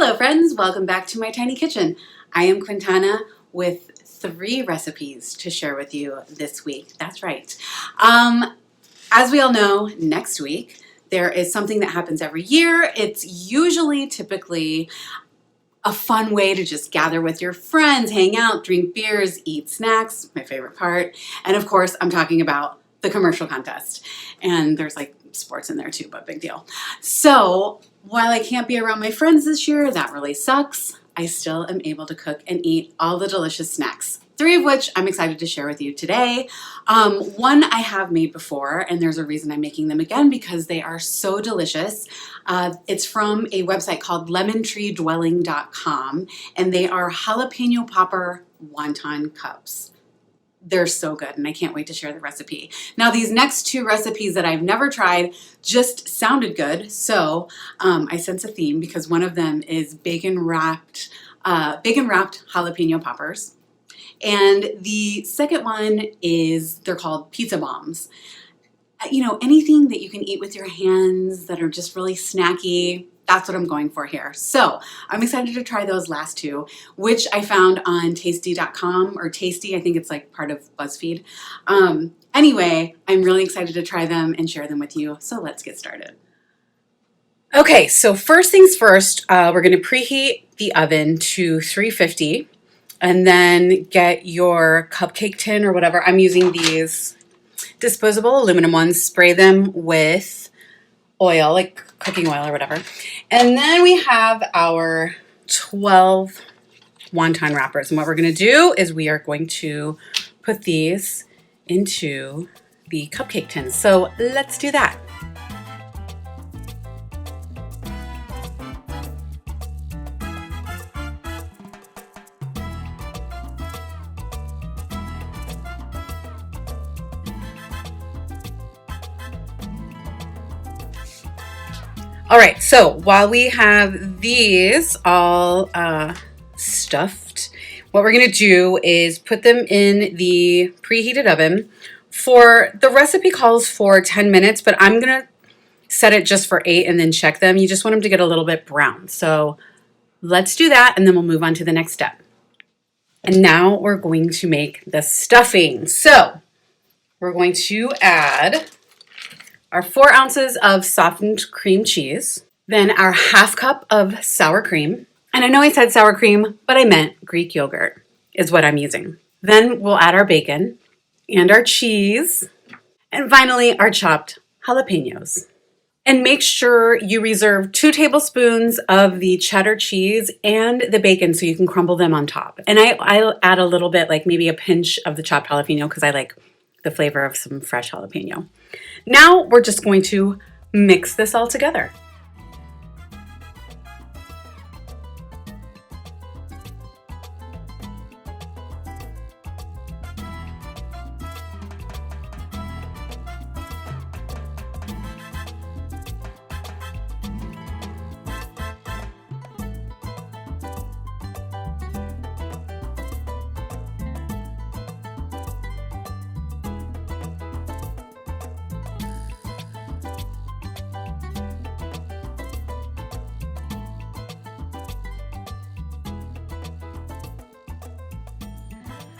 Hello friends, welcome back to my tiny kitchen. I am Quintana with 3 recipes to share with you this week. That's right. As we all know, next week there is something that happens every year. It's usually typically a fun way to just gather with your friends, hang out, drink beers, eat snacks, my favorite part. And of course, I'm talking about the commercial contest. And there's like sports in there too, but big deal. So while I can't be around my friends this year, that really sucks, I still am able to cook and eat all the delicious snacks. 3 of which I'm excited to share with you today. One I have made before, and there's a reason I'm making them again because they are so delicious. It's from a website called lemontreedwelling.com, and they are jalapeno popper wonton cups. They're so good, and I can't wait to share the recipe. Now, these next 2 recipes that I've never tried just sounded good, so I sense a theme because one of them is bacon wrapped jalapeno poppers. And the second one is, they're called pizza bombs. You know, anything that you can eat with your hands that are just really snacky, that's what I'm going for here. So I'm excited to try those last 2, which I found on tasty.com or Tasty. I think it's like part of BuzzFeed. Anyway, I'm really excited to try them and share them with you. So let's get started. Okay, so first things first, we're going to preheat the oven to 350. And then get your cupcake tin or whatever. I'm using these disposable aluminum ones. Spray them with oil, like cooking oil or whatever. And then we have our 12 wonton wrappers. And what we're going to do is we are going to put these into the cupcake tins. So let's do that. All right, so while we have these all stuffed, what we're gonna do is put them in the preheated oven for, the recipe calls for 10 minutes, but I'm gonna set it just for 8 and then check them. You just want them to get a little bit brown. So let's do that and then we'll move on to the next step. And now we're going to make the stuffing. So we're going to add our 4 ounces of softened cream cheese, then our 1/2 cup of sour cream. And I know I said sour cream, but I meant Greek yogurt is what I'm using. Then we'll add our bacon and our cheese, and finally our chopped jalapeños. And make sure you reserve 2 tablespoons of the cheddar cheese and the bacon so you can crumble them on top. And I'll add a little bit, like maybe a pinch of the chopped jalapeno because I like the flavor of some fresh jalapeno. Now we're just going to mix this all together.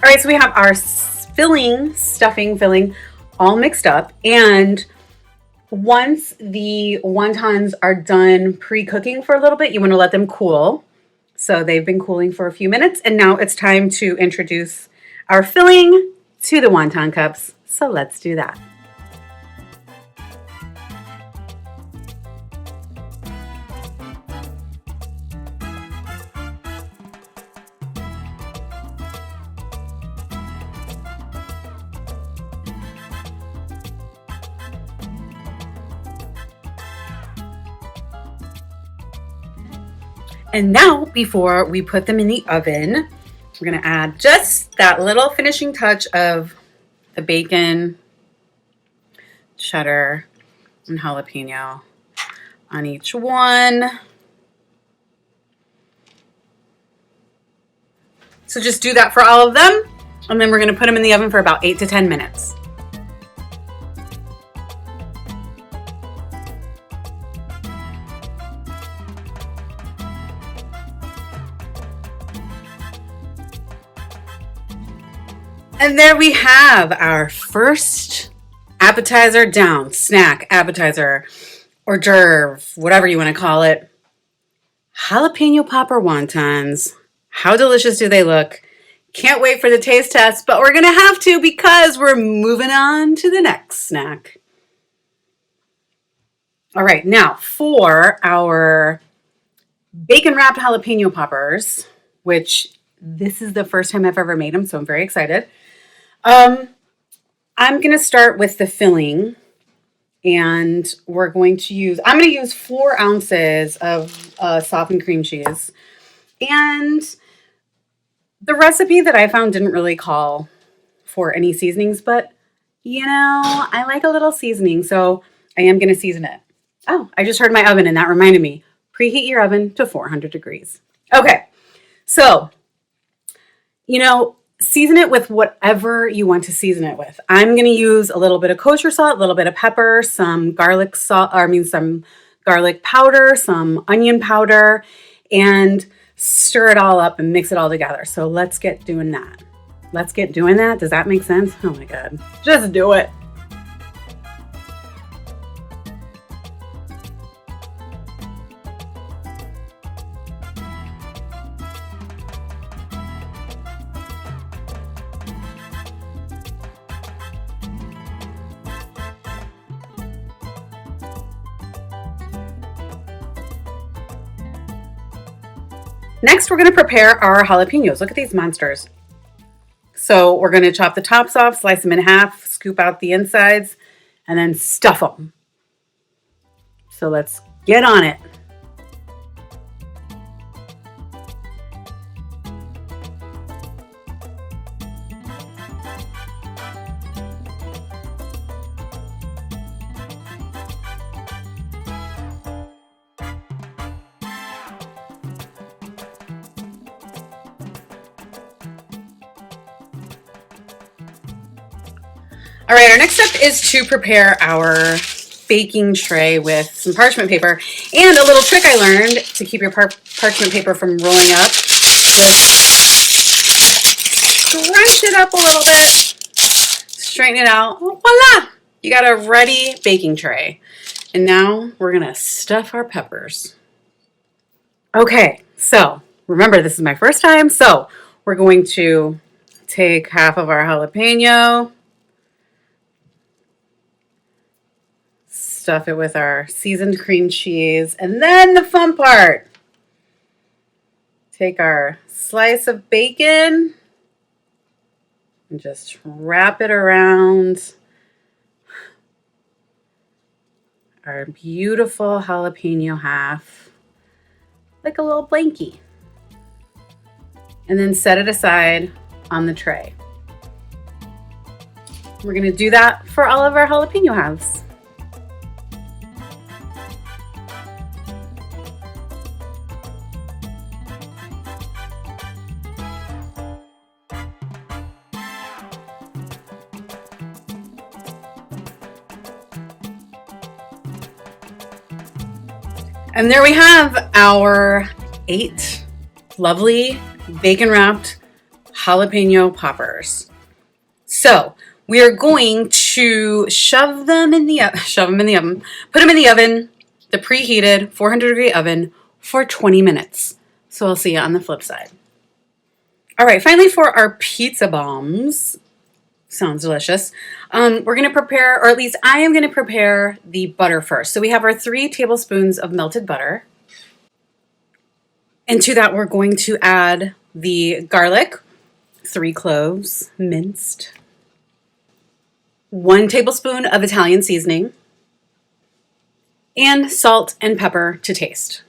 All right, so we have our stuffing filling all mixed up. And once the wontons are done pre-cooking for a little bit, you want to let them cool. So they've been cooling for a few minutes. And now it's time to introduce our filling to the wonton cups. So let's do that. And now, before we put them in the oven, we're gonna add just that little finishing touch of the bacon, cheddar, and jalapeno on each one. So just do that for all of them, and then we're gonna put them in the oven for about 8 to 10 minutes. And there we have our first appetizer down, snack, appetizer, hors d'oeuvre, whatever you want to call it. Jalapeno popper wontons. How delicious do they look? Can't wait for the taste test, but we're going to have to because we're moving on to the next snack. All right, now for our bacon wrapped jalapeno poppers, which this is the first time I've ever made them, so I'm very excited. I'm going to start with the filling, and I'm going to use 4 ounces of softened cream cheese. And the recipe that I found didn't really call for any seasonings, but I like a little seasoning, so I am going to season it. Oh, I just heard my oven, and that reminded me. Preheat your oven to 400 degrees. Okay, so, season it with whatever you want to season it with. I'm going to use a little bit of kosher salt, a little bit of pepper, some garlic some garlic powder, some onion powder, and stir it all up and mix it all together. So let's get doing that. Does that make sense? Oh my God. Just do it. Next, we're going to prepare our jalapenos. Look at these monsters. So we're going to chop the tops off, slice them in half, scoop out the insides, and then stuff them. So let's get on it. All right, our next step is to prepare our baking tray with some parchment paper. And a little trick I learned to keep your parchment paper from rolling up. Just scrunch it up a little bit, straighten it out. Voila! You got a ready baking tray. And now we're gonna stuff our peppers. Okay, so remember this is my first time, so we're going to take half of our jalapeno, stuff it with our seasoned cream cheese, and then the fun part. Take our slice of bacon and just wrap it around our beautiful jalapeno half, like a little blankie. And then set it aside on the tray. We're going to do that for all of our jalapeno halves. And there we have our 8 lovely bacon wrapped jalapeno poppers. So we are going to shove them in the oven, put them in the oven, the preheated 400-degree oven for 20 minutes. So I'll see you on the flip side. All right, finally for our pizza bombs. Sounds delicious. We're going to prepare, or at least I am going to prepare the butter first. So we have our 3 tablespoons of melted butter. And to that, we're going to add the garlic, 3 cloves, minced, 1 tablespoon of Italian seasoning, and salt and pepper to taste.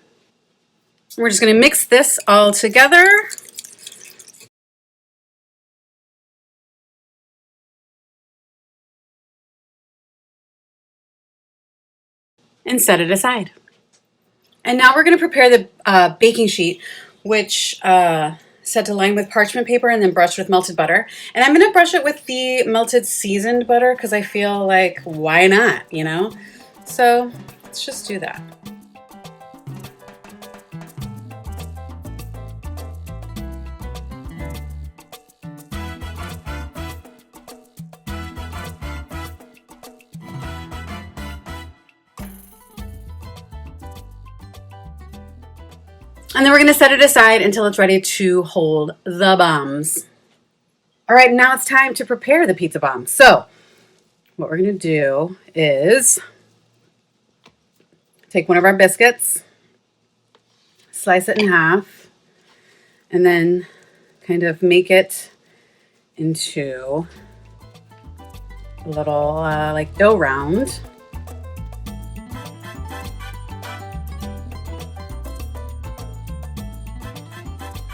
We're just going to mix this all together. And set it aside. And now we're going to prepare the baking sheet, which set to line with parchment paper and then brush with melted butter. And I'm going to brush it with the melted seasoned butter because I feel like, why not, So let's just do that. And then we're going to set it aside until it's ready to hold the bombs. All right, now it's time to prepare the pizza bombs. So what we're going to do is take one of our biscuits, slice it in half, and then kind of make it into a little like dough round.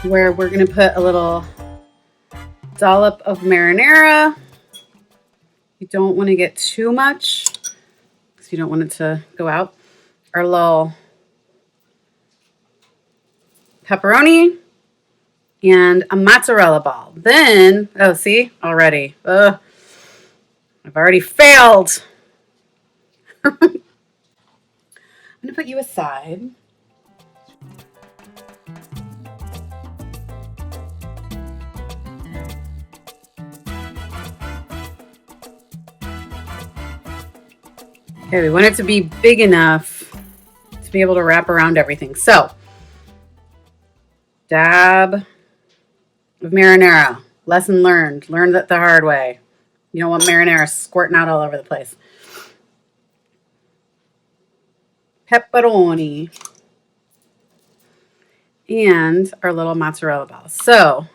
Where we're going to put a little dollop of marinara. You don't want to get too much because you don't want it to go out. Our little pepperoni and a mozzarella ball. Then, oh, see, already. I've already failed. I'm going to put you aside. Okay, we want it to be big enough to be able to wrap around everything. So, dab of marinara. Lesson learned. Learned it the hard way. You don't want marinara squirting out all over the place. Pepperoni. And our little mozzarella balls. So,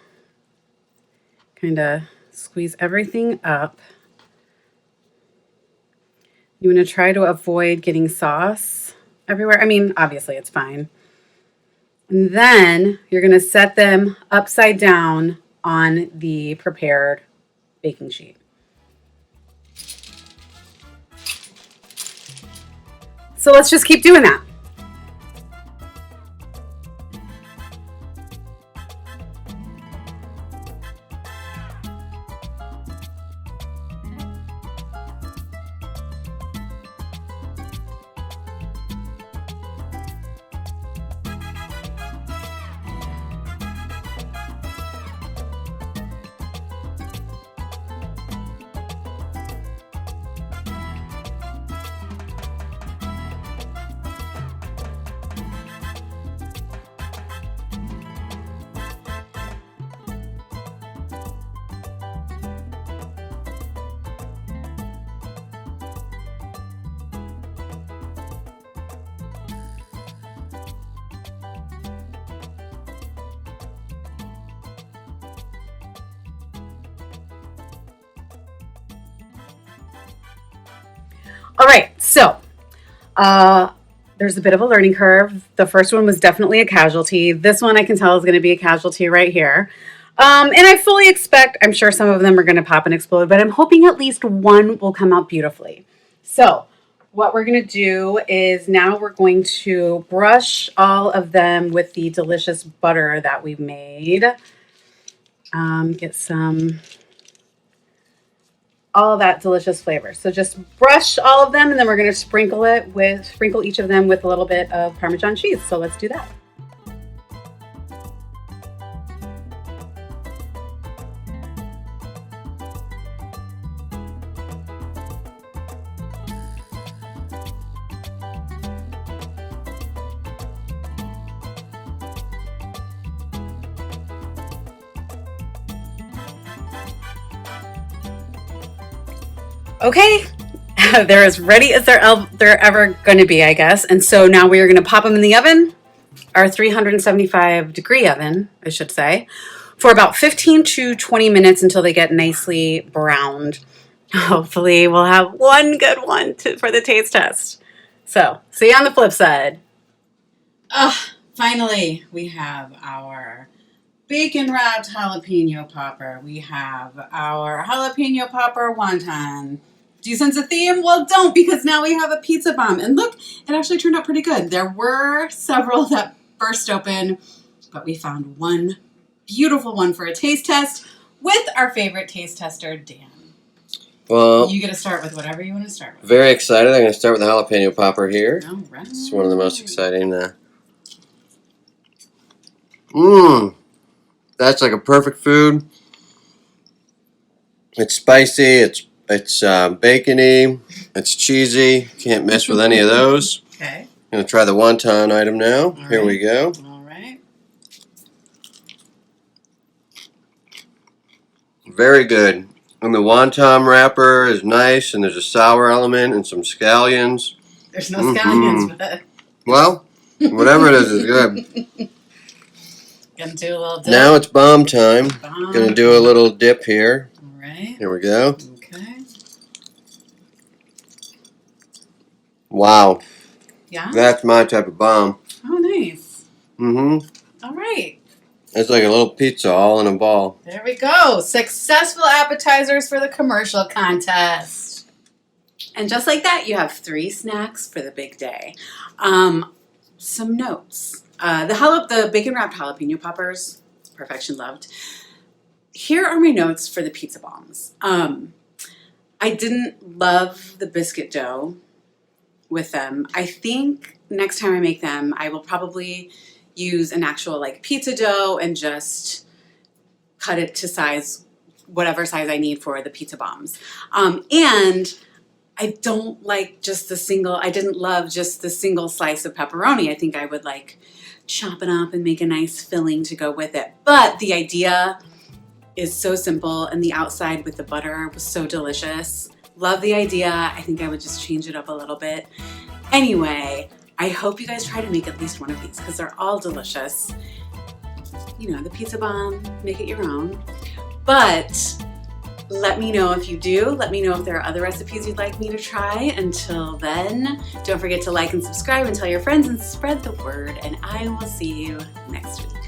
kind of squeeze everything up. You want to try to avoid getting sauce everywhere. I mean, obviously it's fine. And then you're going to set them upside down on the prepared baking sheet. So let's just keep doing that. All right, so there's a bit of a learning curve. The first one was definitely a casualty. This one I can tell is going to be a casualty right here. And I fully expect, I'm sure some of them are going to pop and explode, but I'm hoping at least one will come out beautifully. So what we're going to do is now we're going to brush all of them with the delicious butter that we've made. Get some... all that delicious flavor. So just brush all of them, and then we're going to sprinkle each of them with a little bit of Parmesan cheese. So let's do that. Okay, they're as ready as they're ever going to be, I guess. And so now we are going to pop them in the oven, our 375 degree oven, I should say, for about 15 to 20 minutes until they get nicely browned. Hopefully we'll have one good one for the taste test. So see you on the flip side. Finally, we have our bacon wrapped jalapeno popper. We have our jalapeno popper wonton. Do you sense a theme? Well, don't, because now we have a pizza bomb. And look, it actually turned out pretty good. There were several that burst open, but we found one beautiful one for a taste test with our favorite taste tester, Dan. Well, you get to start with whatever you want to start with. Very excited. I'm going to start with the jalapeno popper here. All right. It's one of the most exciting. That's like a perfect food. It's spicy. It's bacony. It's cheesy. Can't mess with any of those. Okay. I'm going to try the wonton item now. Here we go. All right. very good. And the wonton wrapper is nice, and there's a sour element and some scallions. There's no scallions, but well, whatever it is good. Gonna do a little dip. Now it's bomb time. Gonna do a little dip here. All right. Here we go. Okay. Wow. Yeah? That's my type of bomb. Oh, nice. Mm-hmm. All right. It's like a little pizza all in a ball. There we go. Successful appetizers for the commercial contest. And just like that, you have 3 snacks for the big day. Some notes. The bacon wrapped jalapeno poppers, perfection loved. Here are my notes for the pizza bombs. I didn't love the biscuit dough with them. I think next time I make them, I will probably use an actual like pizza dough and just cut it to size, whatever size I need for the pizza bombs. And I don't like just the single, I didn't love just the single slice of pepperoni. I think I would like chop it up and make a nice filling to go with it. But the idea is so simple, and the outside with the butter was so delicious. Love the idea. I think I would just change it up a little bit. Anyway, I hope you guys try to make at least one of these because they're all delicious. You know, the pizza bomb, make it your own. But let me know if you do. Let me know if there are other recipes you'd like me to try. Until then, don't forget to like and subscribe and tell your friends and spread the word. And I will see you next week.